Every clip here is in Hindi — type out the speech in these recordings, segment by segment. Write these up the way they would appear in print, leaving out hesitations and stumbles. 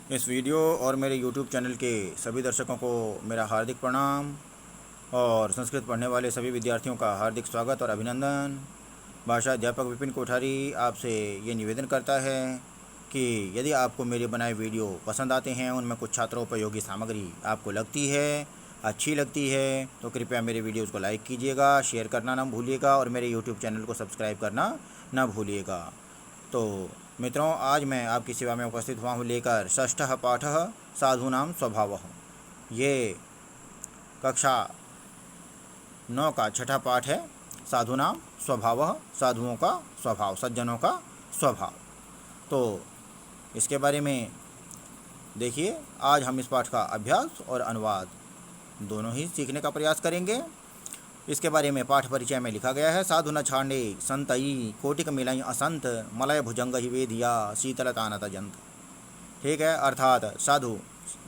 इस वीडियो और मेरे YouTube चैनल के सभी दर्शकों को मेरा हार्दिक प्रणाम और संस्कृत पढ़ने वाले सभी विद्यार्थियों का हार्दिक स्वागत और अभिनंदन। भाषा अध्यापक विपिन कोठारी आपसे ये निवेदन करता है कि यदि आपको मेरे बनाए वीडियो पसंद आते हैं, उनमें कुछ छात्रोपयोगी सामग्री आपको लगती है, अच्छी लगती है, तो कृपया मेरे वीडियोज़ को लाइक कीजिएगा, शेयर करना ना भूलिएगा और मेरे YouTube चैनल को सब्सक्राइब करना ना भूलिएगा। तो मित्रों, आज मैं आपकी सेवा में उपस्थित हुआ हूँ लेकर षष्ठः पाठः साधूनां स्वभावः। ये कक्षा 9 का छठा पाठ है, साधूनां स्वभावः, साधुओं का स्वभाव, सज्जनों का स्वभाव। तो इसके बारे में देखिए, आज हम इस पाठ का अभ्यास और अनुवाद दोनों ही सीखने का प्रयास करेंगे। इसके बारे में पाठ परिचय में लिखा गया है, साधु न छांडे संतई कोटिक मिलई असंत मलय भुजंग ही वेदिया शीतलतानत जंत। ठीक है, अर्थात साधु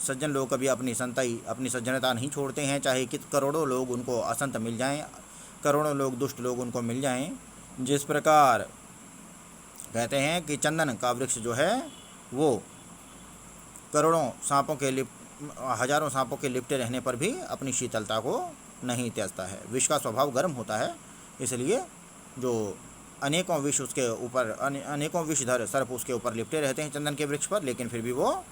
सज्जन लोग कभी अपनी संतई, अपनी सज्जनता नहीं छोड़ते हैं, चाहे कित करोड़ों लोग उनको असंत मिल जाएं, करोड़ों लोग दुष्ट लोग उनको मिल जाएं। जिस प्रकार कहते हैं कि चंदन का वृक्ष जो है वो करोड़ों सांपों के हजारों सांपों के लिपटे रहने पर भी अपनी शीतलता को नहीं त्याजता है। विष का स्वभाव गर्म होता है, इसलिए जो अनेकों विष उसके ऊपर, अनेकों विषधर सर्प उसके ऊपर लिपटे रहते हैं चंदन के वृक्ष पर, लेकिन फिर भी वो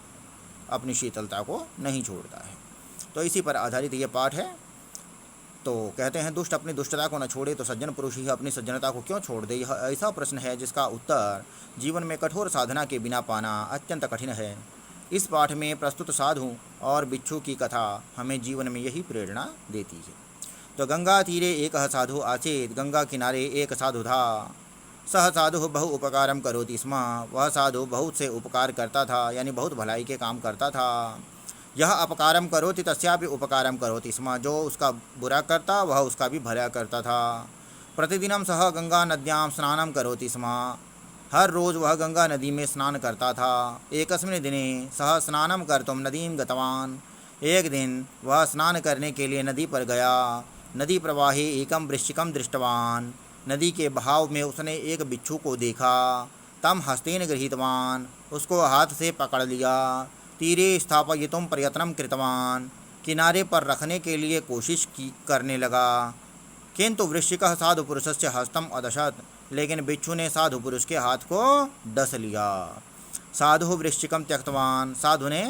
अपनी शीतलता को नहीं छोड़ता है। तो इसी पर आधारित ये पाठ है। तो कहते हैं, दुष्ट अपनी दुष्टता को न छोड़े तो सज्जन पुरुष ही अपनी सज्जनता को क्यों छोड़ दे। यह ऐसा प्रश्न है जिसका उत्तर जीवन में कठोर साधना के बिना पाना अत्यंत कठिन है। इस पाठ में प्रस्तुत साधु और बिच्छू की कथा हमें जीवन में यही प्रेरणा देती है। तो गंगा तीरे एक साधु आचेत, गंगा किनारे एक साधु था। सह साधु बहु उपकारम करोति स्म, वह साधु बहुत से उपकार करता था, यानी बहुत भलाई के काम करता था। यह अपकारम करोति तस्यापि उपकारम करोति स्म, जो उसका बुरा करता वह उसका भी भला करता था। प्रतिदिनम सह गंगा नद्यां स्नानम करोति स्म, हर रोज़ वह गंगा नदी में स्नान करता था। एकस्मिन् दिने सह स्नानम कर्तुं नदीं गतवान्, एक दिन वह स्नान करने के लिए नदी पर गया। नदी प्रवाहे एकम वृश्चिकम दृष्टवान्, नदी के बहाव में उसने एक बिच्छू को देखा। तम हस्तेन गृहीतवान्, उसको हाथ से पकड़ लिया। तीरे स्थापयितुं प्रयत्नं कृतवान्, किनारे पर रखने के लिए कोशिश करने लगा। किंतु वृश्चिकः साधु पुरुषस्य हस्तम अदशत, लेकिन बिच्छू ने साधु पुरुष के हाथ को डस लिया। साधु वृश्चिकम त्यक्तवान, साधु ने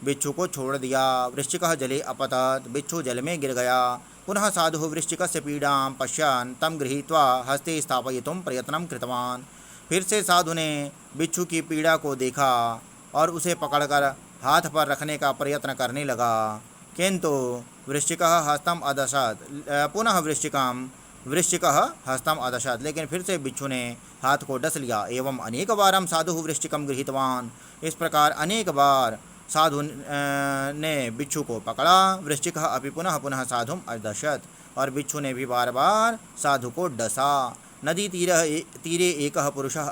बिच्छू को छोड़ दिया। वृश्चिकः जले अपतत, बिच्छू जल में गिर गया। पुनः साधु वृश्चिकस्य पीड़ां पश्यन् तम गृहीत्वा हस्ते स्थापयितुं प्रयत्नं कृतवान्, फिर से साधु ने बिच्छू की पीड़ा को देखा और उसे पकड़कर हाथ पर रखने का प्रयत्न करने लगा। किंतु वृश्चिकः हस्तम अदशत, पुनः वृश्चिकः हस्तम अदशत, लेकिन फिर से बिच्छू ने हाथ को डस लिया। एवं अनेक बारम साधु वृश्चिकम गृहीतवान, इस प्रकार अनेक बार साधु ने बिच्छू को पकड़ा। वृश्चिकः अपि पुनः पुनः साधुम अदशत, और बिच्छू ने भी बार बार साधु को डसा। नदी तीरे एकः पुरुषः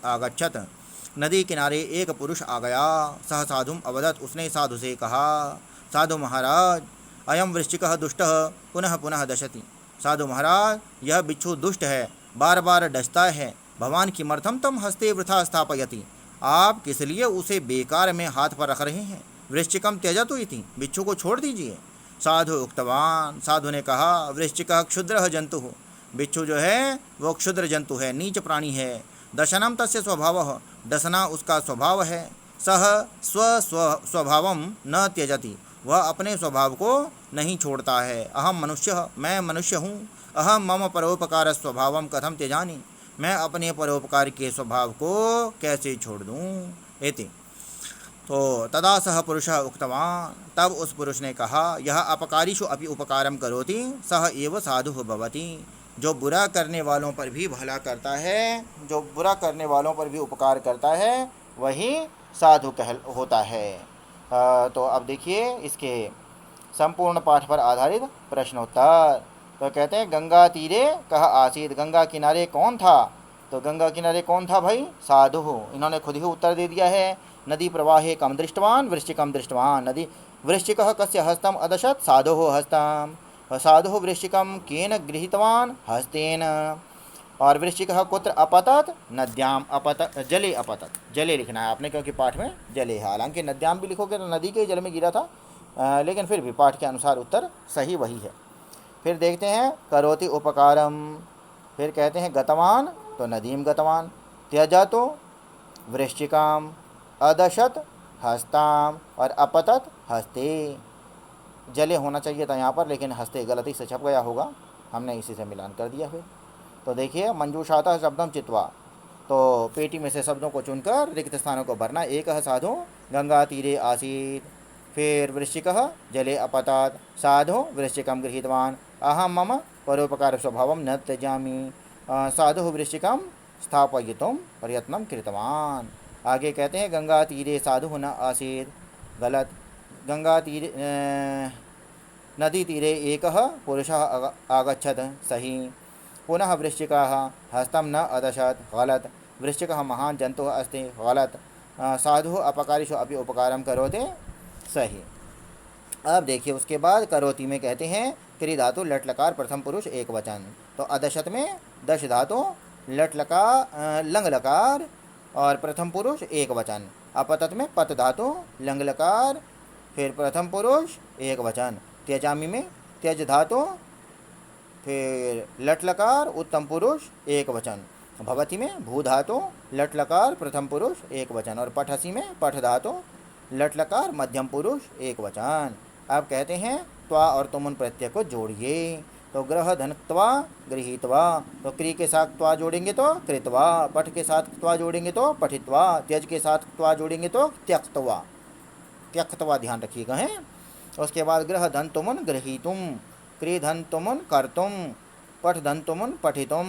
आगच्छत, नदी किनारे एक पुरुष आ गया। सह साधुम अवदत, उसने साधु से कहा, साधु महाराज अयम वृश्चिकः दुष्टः पुनः पुनः दशति। साधु महाराज, यह बिच्छू दुष्ट है, बार बार डसता है। भवान किमर्थम तम हस्ते वृथा स्थापयति, आप किस लिए उसे बेकार में हाथ पर रख रहे हैं। वृश्चिकम त्यजतु इति, बिच्छू को छोड़ दीजिए। साधु उक्तवान, साधु ने कहा, वृश्चिकः क्षुद्रः जंतु, बिच्छू जो है वो क्षुद्र जंतु है, नीच प्राणी है। दशनम तस्य स्वभावः, डसना उसका स्वभाव है। सह स्वभावम न त्यजति, वह अपने स्वभाव को नहीं छोड़ता है। अहम मनुष्य, मैं मनुष्य हूँ। अहम मम परोपकार स्वभावम कथम त्यजानि, मैं अपने परोपकार के स्वभाव को कैसे छोड़ दूँ। एति। तो तदा सह पुरुषः उक्तवान्, तब उस पुरुष ने कहा, यह अपकारिषु अपि उपकारम करोति सह एव साधुः भवति, जो बुरा करने वालों पर भी भला करता है, जो बुरा करने वालों पर भी उपकार करता है, वही साधु होता है। तो अब देखिए इसके संपूर्ण पाठ पर आधारित प्रश्नोत्तर। तो कहते हैं, गंगा तीरे कह आसीत, गंगा किनारे कौन था। तो गंगा किनारे कौन था भाई, साधु। इन्होंने खुद ही उत्तर दे दिया है। नदी प्रवाहे कम दृष्टवान वृश्चिकम दृष्टवान, नदी वृश्चिकः कस्य हस्तम अदशत, साधु हस्तम। साधु वृश्चिकम केन गृहीतवान, हस्तेन। और वृश्चिकः कुत्र अपतत, नद्याम अपतत, जले अपतत, जले लिखना है आपने क्योंकि पाठ में जले है। हालांकि नद्याम भी लिखोगे तो नदी के जल में गिरा था, लेकिन फिर भी पाठ के अनुसार उत्तर सही वही है। फिर देखते हैं करोति उपकारम, फिर कहते हैं गतवान तो नदीम गतवान, त्यजतो वृश्चिकाम, अदशत हस्ताम और अपतत हस्ते। जले होना चाहिए था यहाँ पर, लेकिन हस्ते गलती से छप गया होगा, हमने इसी से मिलान कर दिया। फिर तो देखिए मंजूषातः शब्दम चित्वा, तो पेटी में से शब्दों को चुनकर रिक्त स्थानों को भरना। एक साधु गंगा तीरे आसीत, फिर वृश्चिकः जले अपतत, साधु वृश्चिकं गृहीतवान, अहम मम परोपकार स्वभावं न त्यजामि, साधु वृश्चिकं स्थापयितुं प्रयत्नं कृतवान। आगे कहते हैं गंगा तीरे साधु न आसीत, गलत। गंगा तीरे नदी तीरे एकः पुरुषः आगच्छत्, सही। पुनः वृश्चिकः हस्तं न अदशत्, गलत। वृश्चिकः महान् जन्तुः अस्ति, गलत। साधुः अपकारिषु अपि उपकारं करोति, सही। अब देखिए उसके बाद करोति में कहते हैं क्रि धातु लट लकार प्रथम पुरुष एक वचन, तो अदशत में दश धातु लट लकार लंग लकार और प्रथम पुरुष एक वचन। अपतत में पत धातु लंग लकार फिर प्रथम पुरुष एक वचन। त्यजामी में त्यज धातु फिर लट लकार उत्तम पुरुष एक वचन। भवति में भू धातु लट लकार प्रथम पुरुष एक वचन। और पठसी में पठ धातु लट लकार मध्यम पुरुष एक वचन। अब कहते हैं त्वा और तुमुन प्रत्यय को जोड़िए, तो ग्रह धनत्वा गृहीत्वा, तो क्री के साथ त्वा जोड़ेंगे तो कृत्वा, पठ के साथ त्वा जोड़ेंगे तो पठित्वा, त्यज के साथ त्वा जोड़ेंगे तो त्यक्तवा, त्यक्तवा ध्यान रखिएगा है। उसके बाद ग्रह धन तुमुन गृहीतुम, क्री धन तुमुन कर्तुम, पठ धन तुमुन पठितुम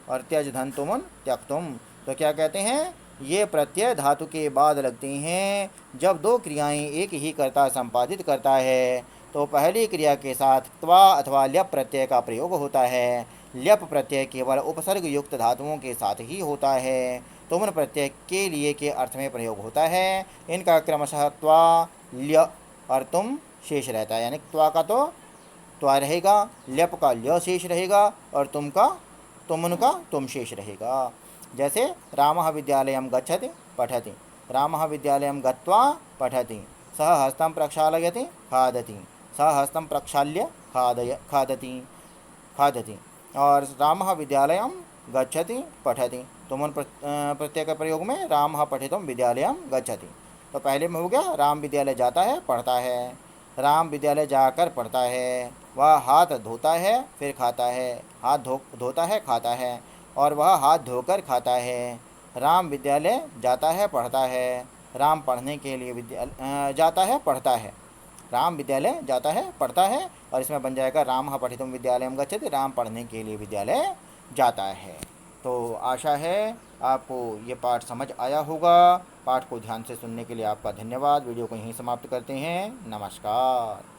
और त्यज धन तुमुन त्यक्तुम। तो क्या कहते हैं, ये प्रत्यय धातु के बाद लगते हैं जब दो क्रियाएं एक ही कर्ता संपादित करता है, तो पहली क्रिया के साथ त्वा अथवा ल्यप प्रत्यय का प्रयोग होता है। ल्यप प्रत्यय केवल उपसर्ग युक्त धातुओं के साथ ही होता है। तुमन प्रत्यय के लिए के अर्थ में प्रयोग होता है। इनका क्रमशः त्वा ल्य और तुम शेष रहता है, यानी त्वा का तो त्वा रहेगा, ल्यप का ल्य शेष रहेगा और तुम का तुमन का तुम शेष रहेगा। जैसे रामः विद्यालयं गच्छति पठति, रामः विद्यालयं गत्वा पठति, सः हस्तं प्रक्षालयति खादति, सः हस्तं प्रक्षाल्य खादति। और रामः विद्यालयं गच्छति पठति, तुमुन प्रत्यय के प्रयोग में रामः पठितुम विद्यालयं गच्छति। तो पहले में हो गया राम विद्यालय जाता है पढ़ता है, राम विद्यालय जाकर पढ़ता है, वह हाथ धोता है फिर खाता है, हाथ धोता है खाता है, और वह हाथ धोकर खाता है। राम विद्यालय जाता है पढ़ता है, राम पढ़ने के लिए जाता है पढ़ता है, राम विद्यालय जाता है पढ़ता है, और इसमें बन जाएगा रामः पठितुम विद्यालयं गच्छति, राम पढ़ने के लिए विद्यालय जाता है। तो आशा है आपको ये पाठ समझ आया होगा। पाठ को ध्यान से सुनने के लिए आपका धन्यवाद। वीडियो को यहीं समाप्त करते हैं। नमस्कार।